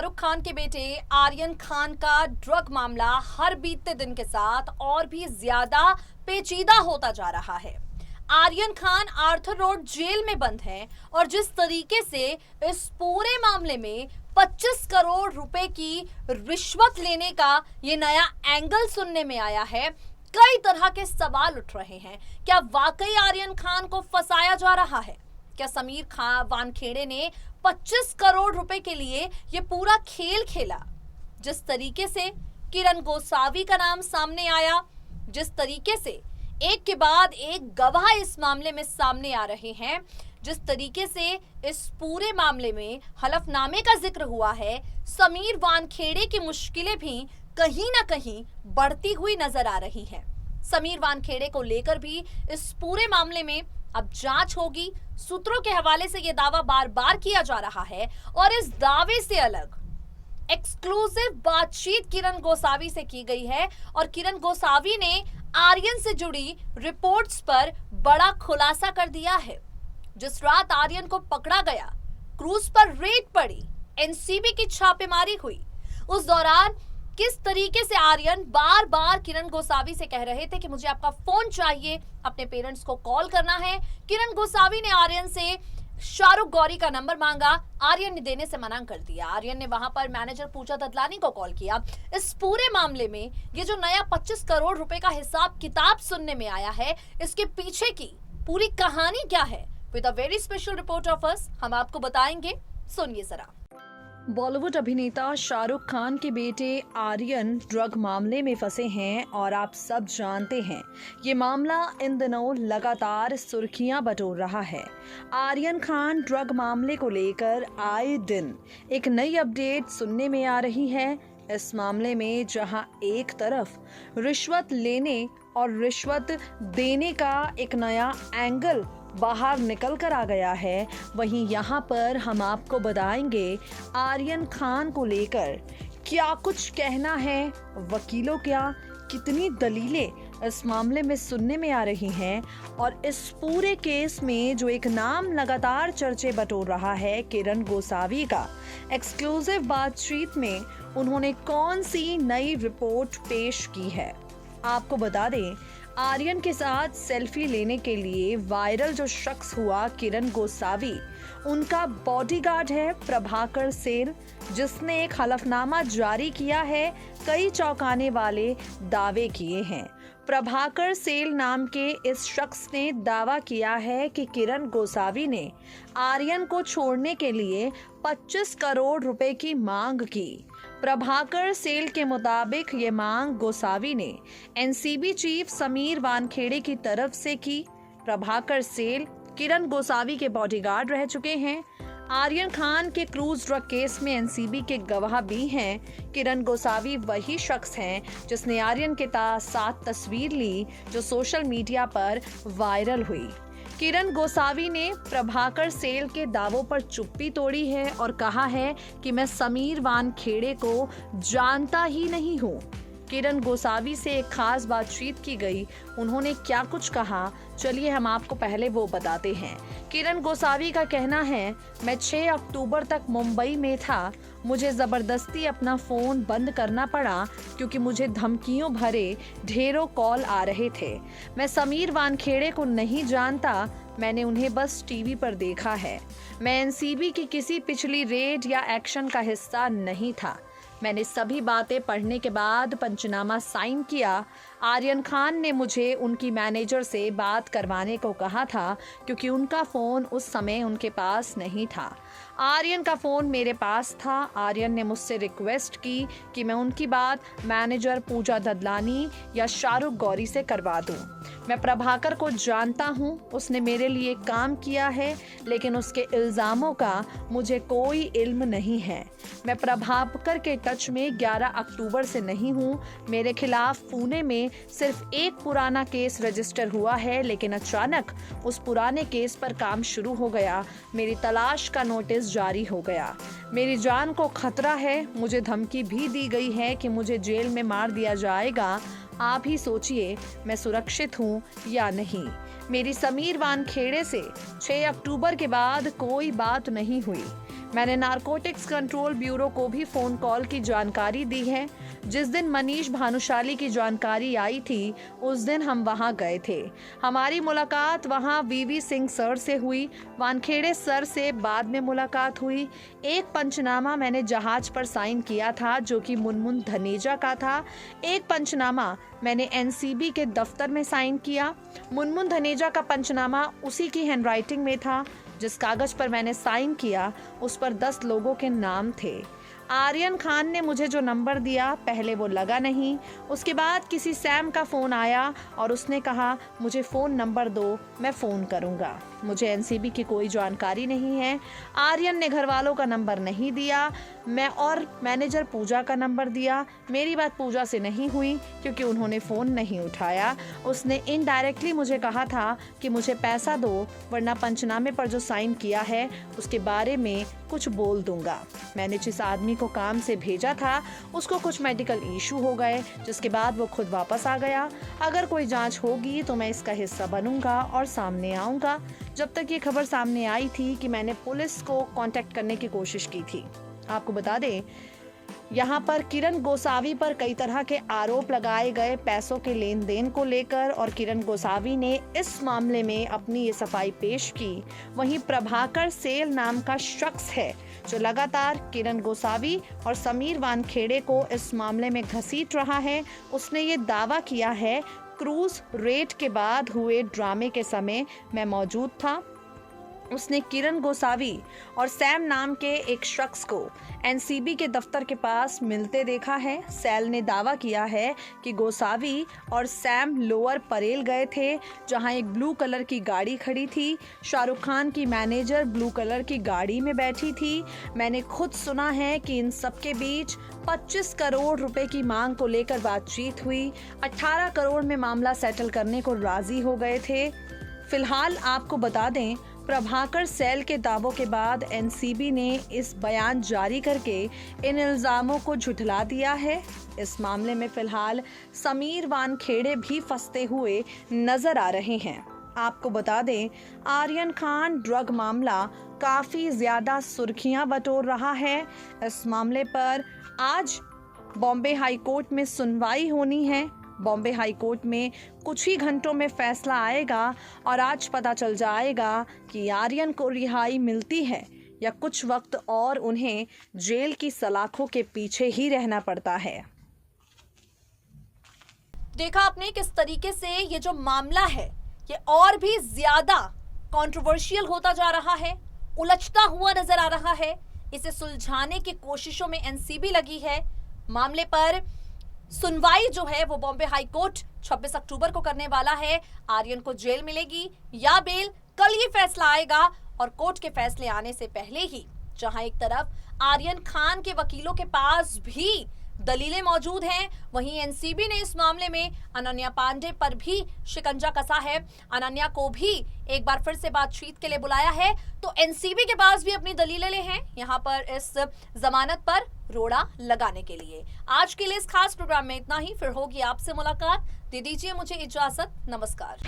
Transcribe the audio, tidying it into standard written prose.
शाहरुख खान के बेटे आर्यन खान का ड्रग मामला हर बीतते दिन के साथ और भी ज्यादा पेचीदा होता जा रहा है। Aryan Khan Arthur Road jail में बंद है और जिस तरीके से इस पूरे मामले में 25 करोड़ रुपए की रिश्वत लेने का ये नया एंगल सुनने में आया है, कई तरह के सवाल उठ रहे हैं। क्या वाकई आर्यन खान को फंसाया जा रहा है? क्या समीर खान वानखेड़े ने 25 करोड़ रुपए के लिए ये पूरा खेल खेला? जिस तरीके से किरण गोसावी का नाम सामने आया, जिस तरीके से एक के बाद एक गवाह इस मामले में सामने आ रहे हैं, जिस तरीके से इस पूरे मामले में हलफनामे का जिक्र हुआ है, समीर वानखेड़े की मुश्किलें भी कहीं ना कहीं बढ़ती हुई नजर आ रही हैं। समीर वानखेड़े को लेकर भी इस पूरे मामले में अब जांच होगी। सूत्रों के हवाले से यह दावा बार बार किया जा रहा है और इस दावे से अलग एक्सक्लूसिव बातचीत किरण गोसावी से की गई है और किरण गोसावी ने आर्यन से जुड़ी रिपोर्ट्स पर बड़ा खुलासा कर दिया है। जिस रात आर्यन को पकड़ा गया, क्रूज पर रेड पड़ी, एनसीबी की छापेमारी हुई, उस दौरान किस तरीके से आर्यन बार बार किरण गोसावी से कह रहे थे कि मुझे आपका फोन चाहिए, अपने पेरेंट्स को कॉल करना है। किरण गोसावी ने आर्यन से शाहरुख गौरी का नंबर मांगा, आर्यन ने देने से मना कर दिया। आर्यन ने वहां पर मैनेजर पूजा ददलानी को कॉल किया। इस पूरे मामले में ये जो नया 25 करोड़ रुपए का हिसाब किताब सुनने में आया है, इसके पीछे की पूरी कहानी क्या है? With a very special report of us हम आपको बताएंगे, सुनिए जरा। बॉलीवुड अभिनेता शाहरुख खान के बेटे आर्यन ड्रग मामले में फंसे हैं और आप सब जानते हैं ये मामला इन दिनों लगातार सुर्खियां बटोर रहा है। आर्यन खान ड्रग मामले को लेकर आए दिन एक नई अपडेट सुनने में आ रही है। इस मामले में जहां एक तरफ रिश्वत लेने और रिश्वत देने का एक नया एंगल बाहर निकल कर आ गया है, वहीं यहाँ पर हम आपको बताएंगे आर्यन खान को लेकर क्या कुछ कहना है, वकीलों क्या कितनी दलीलें इस मामले में सुनने में आ रही हैं और इस पूरे केस में जो एक नाम लगातार चर्चे बटोर रहा है किरण गोसावी का, एक्सक्लूसिव बातचीत में उन्होंने कौन सी नई रिपोर्ट पेश की है। आपको बता दें, आर्यन के साथ सेल्फी लेने के लिए वायरल जो शख्स हुआ किरण गोसावी, उनका बॉडीगार्ड है प्रभाकर सेल, जिसने एक हलफनामा जारी किया है, कई चौंकाने वाले दावे किए हैं। प्रभाकर सेल नाम के इस शख्स ने दावा किया है कि किरण गोसावी ने आर्यन को छोड़ने के लिए 25 करोड़ रुपए की मांग की। प्रभाकर सेल के मुताबिक ये मांग गोसावी ने एनसीबी चीफ समीर वानखेड़े की तरफ से की। प्रभाकर सेल किरण गोसावी के बॉडीगार्ड रह चुके हैं। आर्यन खान के क्रूज ड्रग केस में एनसीबी के गवाह भी हैं। किरण गोसावी वही शख्स हैं जिसने आर्यन के साथ तस्वीर ली जो सोशल मीडिया पर वायरल हुई। किरण गोसावी ने प्रभाकर सेल के दावों पर चुप्पी तोड़ी है और कहा है कि मैं समीर वानखेड़े को जानता ही नहीं हूँ। किरण गोसावी से एक खास बातचीत की गई, उन्होंने क्या कुछ कहा, चलिए हम आपको पहले वो बताते हैं। किरण गोसावी का कहना है, मैं 6 अक्टूबर तक मुंबई में था, मुझे ज़बरदस्ती अपना फ़ोन बंद करना पड़ा क्योंकि मुझे धमकियों भरे ढेरों कॉल आ रहे थे। मैं समीर वानखेड़े को नहीं जानता, मैंने उन्हें बस टीवी पर देखा है। मैं एनसीबी की किसी पिछली रेड या एक्शन का हिस्सा नहीं था। मैंने सभी बातें पढ़ने के बाद पंचनामा साइन किया। आर्यन खान ने मुझे उनकी मैनेजर से बात करवाने को कहा था क्योंकि उनका फ़ोन उस समय उनके पास नहीं था। आर्यन का फ़ोन मेरे पास था। आर्यन ने मुझसे रिक्वेस्ट की कि मैं उनकी बात मैनेजर पूजा ददलानी या शाहरुख गौरी से करवा दूं। मैं प्रभाकर को जानता हूं, उसने मेरे लिए काम किया है, लेकिन उसके इल्ज़ामों का मुझे कोई इल्म नहीं है। मैं प्रभाकर के टच में 11 अक्टूबर से नहीं हूं। मेरे खिलाफ पुणे में सिर्फ एक पुराना केस रजिस्टर हुआ है, लेकिन अचानक उस पुराने केस पर काम शुरू हो गया। मेरी तलाश का नोटिस जारी हो गया। मेरी जान को खतरा है। मुझे धमकी भी दी गई है कि मुझे जेल में मार दिया जाएगा। आप ही सोचिए मैं सुरक्षित हूँ या नहीं। मेरी समीर वानखेड़े से 6 अक्टूबर के बाद कोई बात नहीं हुई। मैंने नारकोटिक्स कंट्रोल ब्यूरो को भी फोन कॉल की जानकारी दी है। जिस दिन मनीष भानुशाली की जानकारी आई थी उस दिन हम वहां गए थे। हमारी मुलाकात वहां वीवी सिंह सर से हुई। वानखेड़े सर से बाद में मुलाकात हुई। एक पंचनामा मैंने जहाज पर साइन किया था जो कि मुनमुन धनेजा का था। एक पंचनामा मैंने एनसीबी के दफ्तर में साइन किया। मुनमुन धनेजा का पंचनामा उसी की हैंडराइटिंग में था। जिस कागज पर मैंने साइन किया उस पर 10 लोगों के नाम थे। आर्यन खान ने मुझे जो नंबर दिया पहले वो लगा नहीं। उसके बाद किसी सैम का फ़ोन आया और उसने कहा मुझे फ़ोन नंबर दो, मैं फ़ोन करूँगा। मुझे एनसीबी की कोई जानकारी नहीं है। आर्यन ने घर वालों का नंबर नहीं दिया। मैं और मैनेजर पूजा का नंबर दिया। मेरी बात पूजा से नहीं हुई क्योंकि उन्होंने फ़ोन नहीं उठाया। उसने इनडायरेक्टली मुझे कहा था कि मुझे पैसा दो वरना पंचनामे पर जो साइन किया है उसके बारे में कुछ बोल दूंगा। मैंने जिस आदमी को काम से भेजा था उसको कुछ मेडिकल इशू हो गए जिसके बाद वो खुद वापस आ गया। अगर कोई जांच होगी तो मैं इसका हिस्सा बनूंगा और सामने आऊंगा। जब तक ये खबर सामने आई थी कि मैंने पुलिस को कांटेक्ट करने की कोशिश की थी। आपको बता दें यहाँ पर किरण गोसावी पर कई तरह के आरोप लगाए गए पैसों के लेन देन को लेकर और किरण गोसावी ने इस मामले में अपनी ये सफाई पेश की। वहीं प्रभाकर सेल नाम का शख्स है जो लगातार किरण गोसावी और समीर वानखेड़े को इस मामले में घसीट रहा है। उसने ये दावा किया है क्रूज रेड के बाद हुए ड्रामे के समय मैं मौजूद था। उसने किरण गोसावी और सैम नाम के एक शख्स को एनसीबी के दफ्तर के पास मिलते देखा है। सैल ने दावा किया है कि गोसावी और सैम लोअर परेल गए थे जहां एक ब्लू कलर की गाड़ी खड़ी थी। शाहरुख खान की मैनेजर ब्लू कलर की गाड़ी में बैठी थी। मैंने खुद सुना है कि इन सबके बीच 25 करोड़ रुपए की मांग को लेकर बातचीत हुई। 18 करोड़ में मामला सेटल करने को राजी हो गए थे। फिलहाल आपको बता दें प्रभाकर सेल के दावों के बाद एनसीबी ने इस बयान जारी करके इन इल्जामों को झुठला दिया है। इस मामले में फिलहाल समीर वानखेड़े भी फंसते हुए नजर आ रहे हैं। आपको बता दें आर्यन खान ड्रग मामला काफी ज्यादा सुर्खियां बटोर रहा है। इस मामले पर आज बॉम्बे हाई कोर्ट में सुनवाई होनी है। बॉम्बे हाई कोर्ट में कुछ ही घंटों में फैसला आएगा और आज पता चल जाएगा कि आर्यन को रिहाई मिलती है या कुछ वक्त और उन्हें जेल की सलाखों के पीछे ही रहना पड़ता है। देखा आपने किस तरीके से ये जो मामला है ये और भी ज्यादा कंट्रोवर्शियल होता जा रहा है, उलझता हुआ नजर आ रहा है। इसे सुलझाने की कोशिशों में एनसीबी लगी है। मामले पर सुनवाई जो है वो बॉम्बे हाई कोर्ट 26 अक्टूबर को करने वाला है। आर्यन को जेल मिलेगी या बेल, कल ये फैसला आएगा। और कोर्ट के फैसले आने से पहले ही जहां एक तरफ आर्यन खान के वकीलों के पास भी दलीलें मौजूद हैं, वहीं एनसीबी ने इस मामले में अनन्या पांडे पर भी शिकंजा कसा है। अनन्या को भी एक बार फिर से बातचीत के लिए बुलाया है। तो एनसीबी के पास भी अपनी दलीलें हैं यहाँ पर इस जमानत पर रोड़ा लगाने के लिए। आज के लिए इस खास प्रोग्राम में इतना ही। फिर होगी आपसे मुलाकात। दे दीजिए मुझे इजाजत। नमस्कार।